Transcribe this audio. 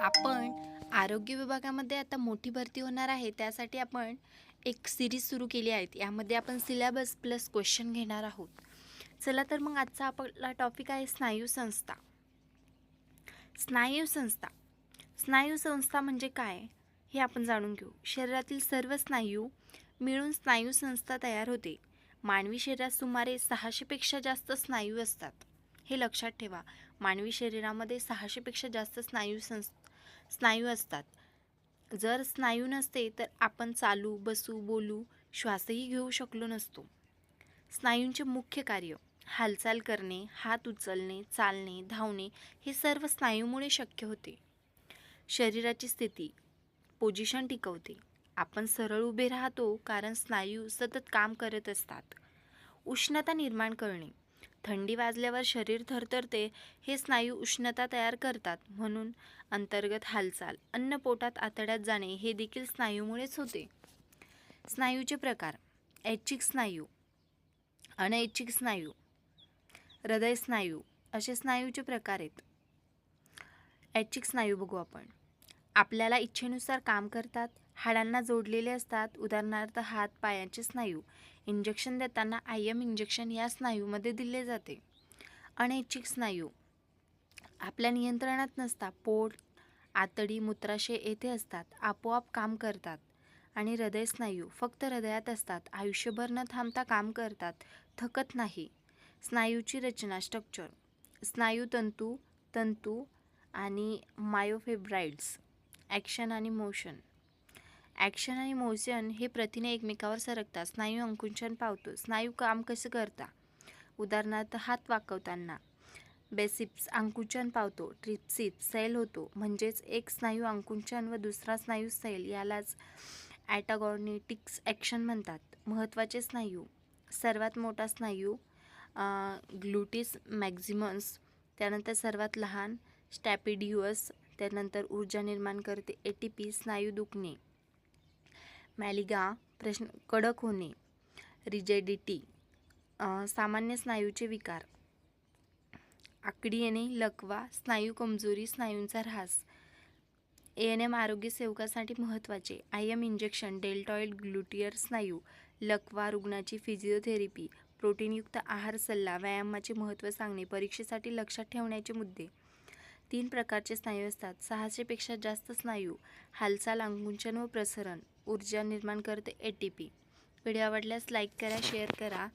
आपण आरोग्य विभागामध्ये आता मोठी भरती होणार आहे. त्यासाठी आपण एक सिरीज सुरू केली आहे. यामध्ये आपण सिलेबस प्लस क्वेश्चन घेणार आहोत. चला तर मग आजचा आपला टॉपिक आहे स्नायू संस्था. स्नायू संस्था स्नायू संस्था म्हणजे काय हे आपण जाणून घेऊ. शरीरातील सर्व स्नायू मिळून स्नायू संस्था तयार होते. मानवी शरीरात सुमारे 600 पेक्षा जास्त स्नायू असतात. हे लक्षात ठेवा. मानवी शरीरामध्ये 600 पेक्षा जास्त स्नायू असतात. जर स्नायू नसते तर आपण चालू, बसू, बोलू, श्वासही घेऊ शकलो नसतो. स्नायूंचे मुख्य कार्य: हालचाल करणे, हात उचलणे, चालणे, धावणे हे सर्व स्नायूमुळे शक्य होते. शरीराची स्थिती, पोझिशन टिकवते. आपण सरळ उभे राहतो कारण स्नायू सतत काम करत असतात. उष्णता निर्माण करणे, थंडी वाजल्यावर शरीर थरथरते, हे स्नायू उष्णता तयार करतात. म्हणून अंतर्गत हालचाल, अन्न पोटात आतड्यात जाणे हे देखील स्नायूमुळेच होते. स्नायूचे प्रकार: ऐच्छिक स्नायू, अनैच्छिक स्नायू, हृदय स्नायू असे स्नायूचे प्रकार आहेत. ऐच्छिक स्नायू बघू आपण. आपल्याला इच्छेनुसार काम करतात, हाडांना जोडलेले असतात. उदाहरणार्थ हात पायाचे स्नायू. इंजेक्शन देताना IM इंजेक्शन या स्नायूमध्ये दिले जाते. अनैच्छिक स्नायू आपल्या नियंत्रणात नसतात. पोट, आतडी, मूत्राशय येथे असतात, आपोआप काम करतात. आणि हृदय स्नायू फक्त हृदयात असतात, आयुष्यभर न थांबता काम करतात, थकत नाही. स्नायूची रचना, स्ट्रक्चर: स्नायू तंतू आणि मायोफिब्राइड्स. ॲक्शन आणि मोशन. ॲक्शन आणि मोशन हे प्रथिने एकमेकावर सरकतात. स्नायू आकुंचन पावतो. स्नायू काम कसं करतात? उदाहरणार्थ हात वाकवताना बेसिप्स आकुंचन पावतो. ट्रिप्सिस सैल होतो. म्हणजेच एक स्नायू आकुंचन व दुसरा स्नायू सैल यालाच ॲटागॉनिटिक्स ॲक्शन म्हणतात. महत्त्वाचे स्नायू: सर्वात मोठा स्नायू ग्लुटिस मॅक्झिमस, त्यानंतर सर्वात लहान स्टॅपिडियस, त्यानंतर ऊर्जा निर्माण करते ATP. स्नायू दुखणे, मॅलिगा प्रश्न कडक होणे, रिजिडिटी. सामान्य स्नायूचे विकार: आकडी येणे, लकवा, स्नायू कमजोरी, स्नायूंचा ऱ्हास. ANM आरोग्य सेवकासाठी महत्त्वाचे: IM इंजेक्शन, डेल्टॉइड ग्लुटियर स्नायू, लकवा रुग्णाची फिजिओथेरपी, प्रोटीनयुक्त आहार सल्ला, व्यायामाचे महत्त्व सांगणे. परीक्षेसाठी लक्षात ठेवण्याचे मुद्दे: 3 प्रकारचे स्नायू असतात. 600 पेक्षा जास्त स्नायू, हालचाल, आकुंचन व प्रसरण, ऊर्जा निर्माण करते ATP. व्हिडिओ आवडल्यास लाईक करा, शेअर करा.